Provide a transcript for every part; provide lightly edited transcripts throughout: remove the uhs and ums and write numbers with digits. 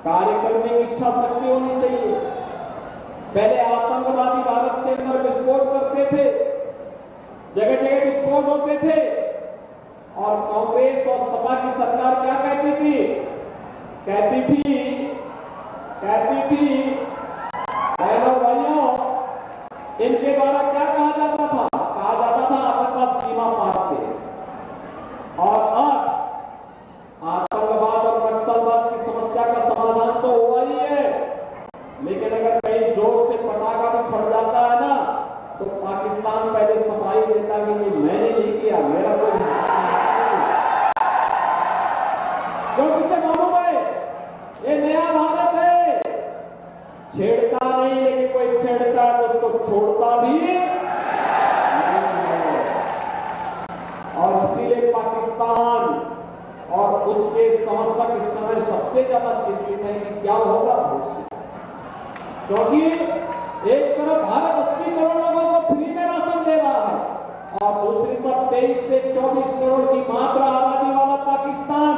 कार्य करने की इच्छा शक्ति होनी चाहिए। पहले आतंकवादी भारत के अंदर विस्फोट करते थे, जगह जगह विस्फोट होते थे, और कांग्रेस और सपा की सरकार क्या कहती थी? कहती थी बहनों भाइयों, इनके द्वारा क्या कहा जाता था? कहा जाता था आतंकवाद सीमा पार से। और अब आतंकवाद और नक्सलवाद की समस्या का समाधान तो हुआ ही है, लेकिन अगर कहीं जोर से पटाखा भी फट जाता है ना, तो पाकिस्तान पहले सफाई देता कि मैंने नहीं किया, मेरा कोई क्योंकि उसे मालूम है ये नया भारत है, छेड़ता नहीं, लेकिन कोई छेड़ता है तो उसको छोड़ता भी नहीं है। और इसीलिए पाकिस्तान और उसके समर्थक इस समय सबसे ज्यादा चिंतित है कि क्या होगा भविष्य, क्योंकि एक तरफ भारत 80 करोड़ लोगों को फ्री में राशन दे रहा है और दूसरी तरफ 23 से 24 करोड़ की मात्रा आबादी वाला पाकिस्तान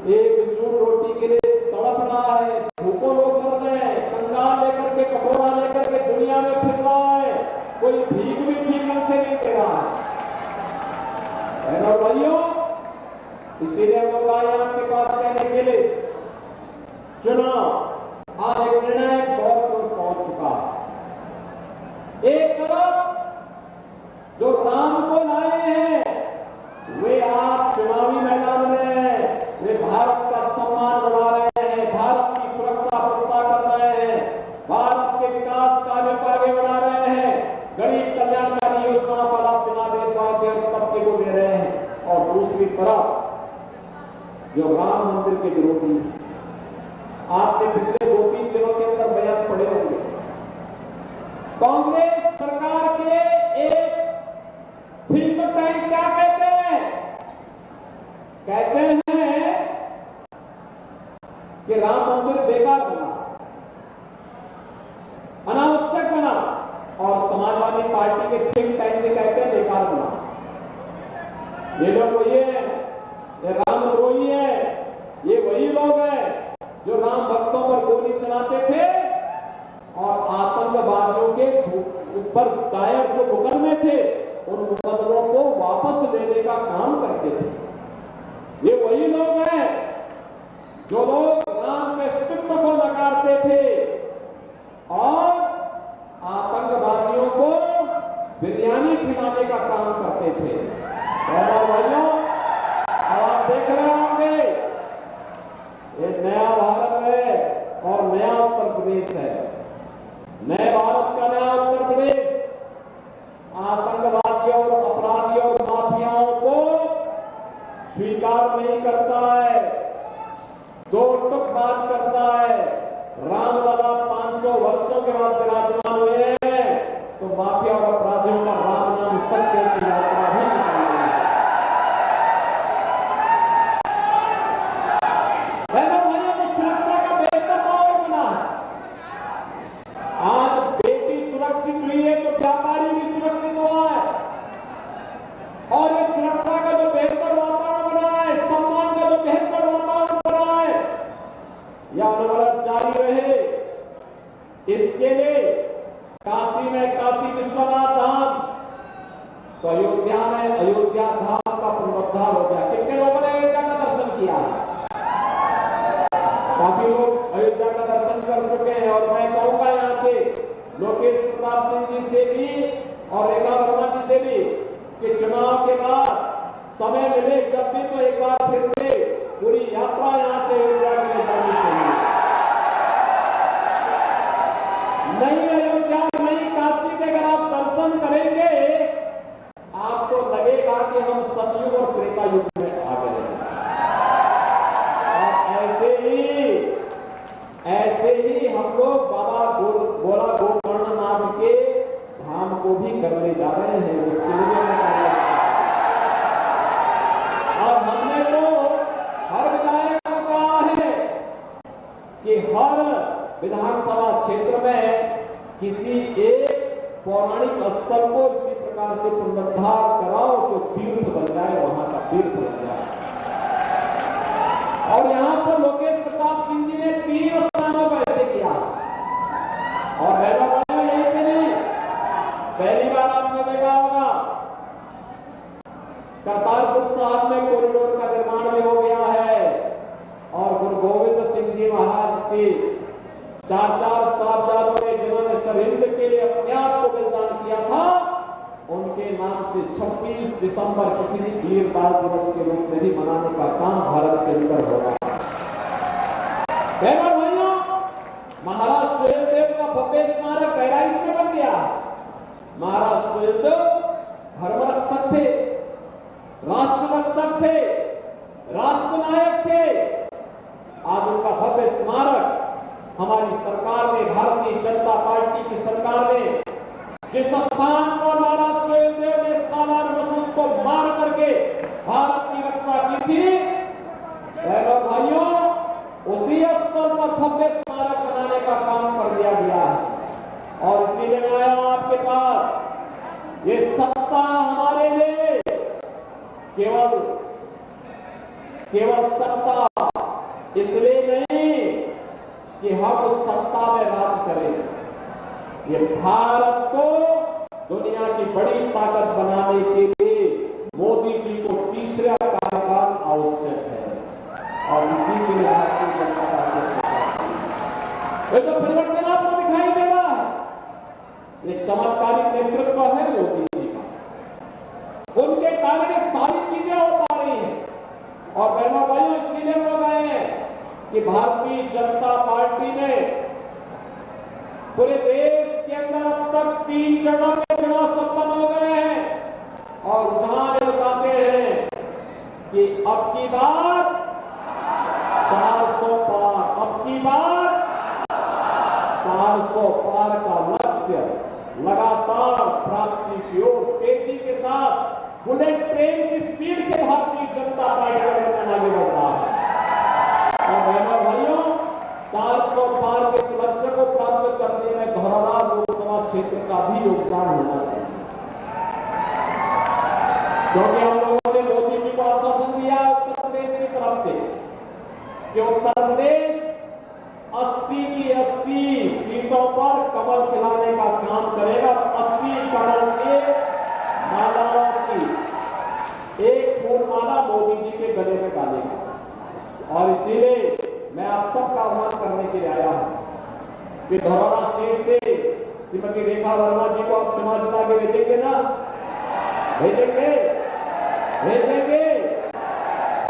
एकजुट रोटी के लिए तड़प रहा है, भूखों लोग कर रहे हैं, कंगाल लेकर के कटोरा लेकर के दुनिया में फिर रहा है, कोई भीख भी ठीक ढंग से नहीं दे रहा है। भाइयों, इसीलिए हम लोग आए आपके पास कहने के लिए, चुनाव आज एक निर्णायक दौर पर पहुंच चुका है। एक तरफ जो राम को लाए हैं वे आप चुनावी मैदान में वे भारत का सम्मान बढ़ा रहे हैं, भारत की सुरक्षा पुख्ता कर रहे हैं, भारत के विकास कार्य को आगे बढ़ा रहे हैं, गरीब कल्याणकारी योजना का लाभ बिना भेदभाव के तबके को दे रहे हैं। और दूसरी तरफ जो राम मंदिर के विरोधी हैं, आपने पिछले 2-3 दिनों के अंदर बयान पढ़े होंगे, कांग्रेस सरकार के एक थिंक टैंक क्या कहते हैं? कहते हैं कि राम मंदिर बेकार बना, अनावश्यक बना, और समाजवादी पार्टी के थिंक टैंक भी कहते हैं बेकार बना। ये लोग ये है, ये रामद्रोही है, ये वही लोग हैं जो राम भक्तों पर गोली चलाते थे और आतंकवादियों के ऊपर दायर जो मुकदमे थे उन मुकदमों को वापस लेने का काम करते थे। ये वही लोग हैं जो लोग राम के अस्तित्व को नकारते थे और आतंकवादियों को बिरयानी खिलाने का काम करते थे। और भाइयों, अब आप देख रहे होंगे ये नया भारत है और नया उत्तर प्रदेश है। नए भारत का नया उत्तर प्रदेश आतंकवादियों और अपराधियों और माफियाओं को स्वीकार नहीं करता है, दो टुक बात करता है। रामलला 500 वर्षों के बाद विराजमान हुए हैं तो माफिया और अपराधियों का राम नाम सत्य की यात्रा भी निकाली है। बहनों भाइयों को सुरक्षा का बेहतर माहौल बना है। आज बेटी सुरक्षित हुई है तो व्यापारी भी सुरक्षित हुआ है और इस सुरक्षा का जो बेहतर वातावरण बना है, सम्मान का जो बेहतर वातावरण बना है, यह अनवरत जारी रहे। इसके लिए काशी में काशी विश्वनाथ धाम, तो अयोध्या में अयोध्या धाम का पुनरुद्धार हो गया। कितने लोगों ने अयोध्या का दर्शन किया है? काफी लोग अयोध्या का दर्शन कर चुके हैं। और मैं कहूंगा यहाँ के लोकेश प्रताप सिंह जी से भी और रेखा वर्मा जी से भी कि चुनाव के बाद समय मिले जब भी तो एक बार फिर से पूरी यात्रा यहाँ से अयोध्या के लिए जानी चाहिए। नई अयोध्या, नई काशी के अगर आप दर्शन करेंगे आपको लगेगा कि हम सतयुग और त्रेता युग में आ गए हैं। और ऐसे ही हम लोग बाबा गोला गोकर्णनाथ के धाम को भी करने जा रहे हैं। उसके लिए और हमने तो हर विधायक को कहा है कि हर विधानसभा क्षेत्र में किसी एक पौराणिक स्थल को इसी प्रकार से पुनरुद्धार कराओ जो तीर्थ बन जाए, वहां का तीर्थ बन जाए। और यहां पर लोकेश प्रताप के 4 साहबजादों ने जिन्होंने सरहिंद के लिए अपने आप को बलिदान किया था, उनके नाम से 26 दिसंबर किसी वीर बाल दिवस के रूप में भी मनाने का काम भारत के अंदर हो रहा है। भाइयों, महाराज सुहेलदेव का भव्य स्मारक बहराइच में बन गया। महाराज सुहेलदेव धर्म रक्षक थे, राष्ट्र रक्षक थे, राष्ट्र नायक थे। आज उनका भव्य स्मारक हमारी सरकार ने, भारतीय जनता पार्टी की सरकार ने जिस स्थान पर महाराज सुहेलदेव ने सालार मसूद को मार करके भारत की रक्षा की थी, भाइयों, उसी स्थल पर भव्य स्मारक बनाने का काम कर दिया गया है। और इसीलिए मैं आया हूं आपके पास। ये सत्ता हमारे लिए केवल सत्ता इसलिए नहीं कि हम उस सत्ता में राज करें, ये भारत को दुनिया की बड़ी ताकत बनाने के लिए मोदी जी को तीसरा कार्यकाल आवश्यक है। और इसी के लिए भारतीय जनता पार्टी ये तो परिवर्तन आपको दिखाई दे रहा है। ये चमत्कारिक नेतृत्व है मोदी जी का, उनके कारण ये सारी चीजें हो पा रही हैं। और बहनों भाइयों, इसीलिए लोग आए हैं कि भारतीय जनता पार्टी ने पूरे देश के अंदर अब तक 3 चरणों में चुनाव संपन्न हो गए हैं। और जहां बताते हैं कि अब की बार 400 पार, अब की बार 400 पार का लक्ष्य लगातार प्राप्ति की ओर तेजी के साथ बुलेट ट्रेन की स्पीड से भारतीय जनता पार्टी का आगे बढ़ रहा है। और बहनों भाइयों, 400 पार के लक्ष्य को प्राप्त करने में धौरहरा लोकसभा क्षेत्र का भी योगदान होना चाहिए, क्योंकि हम लोगों ने मोदी जी को आश्वासन दिया उत्तर प्रदेश की तरफ से कि उत्तर प्रदेश 80 की 80 सीटों पर कमल खिलाने का काम करेगा। 80 कमल के मालाओं की एक फूल माला मोदी जी के गले में डालेगा। और इसीलिए मैं आप सबका आह्वान करने के लिए आया हूं कि धौरहरा सीट से श्रीमती रेखा वर्मा जी को आप चुनाव जिता के भेजेंगे ना? भेजेंगे?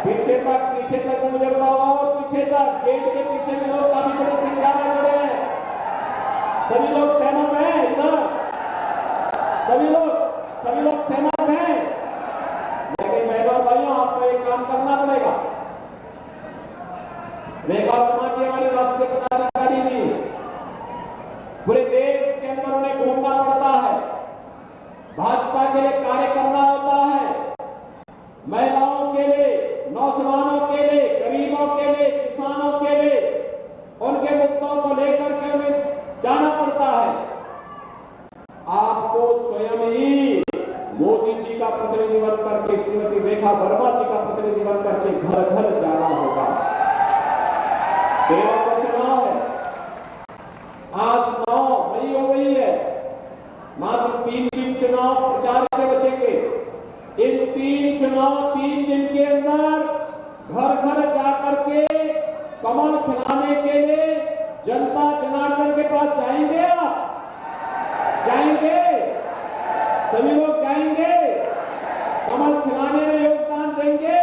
पीछे तक मुझे बताओ, और पीछे तक गेट के पीछे में लोग काफी बड़े संख्या में खड़े हैं। सभी लोग सहमत हैं? इधर सभी लोग सहमत हैं? लेकिन बहनों भाइयों, आपको एक काम करना पड़ेगा। रेखा वर्मा जी हमारी राष्ट्रीय पदाधिकारी नहीं, पूरे देश के अंदर उन्हें घूमना पड़ता है, भाजपा के लिए कार्य करना होता है, महिलाओं के लिए, नौजवानों के लिए, गरीबों के लिए, किसानों के लिए, उनके मुद्दों को लेकर के उन्हें जाना पड़ता है। आपको स्वयं ही मोदी जी का प्रतिनिधि बन करके, श्रीमती रेखा वर्मा जी का प्रतिनिधि बन करके घर घर जाना होगा। केवल का चुनाव है, आज 9 मई हो गई है, मात्र 3 दिन चुनाव प्रचार के बचेंगे। इन 3 चुनाव 3 दिन के अंदर घर घर जाकर के कमल खिलाने के लिए जनता जनार्दन के पास जाएंगे। आप जाएंगे? सभी लोग जाएंगे? कमल खिलाने में योगदान देंगे?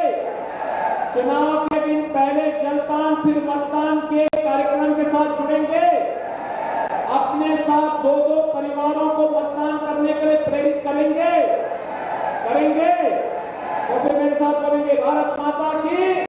चुनाव के दिन पहले जलपान फिर मतदान के कार्यक्रम के साथ जुड़ेंगे? अपने साथ 2-2 परिवारों को मतदान करने के लिए प्रेरित करेंगे? तो फिर मेरे साथ बोलेंगे, भारत माता की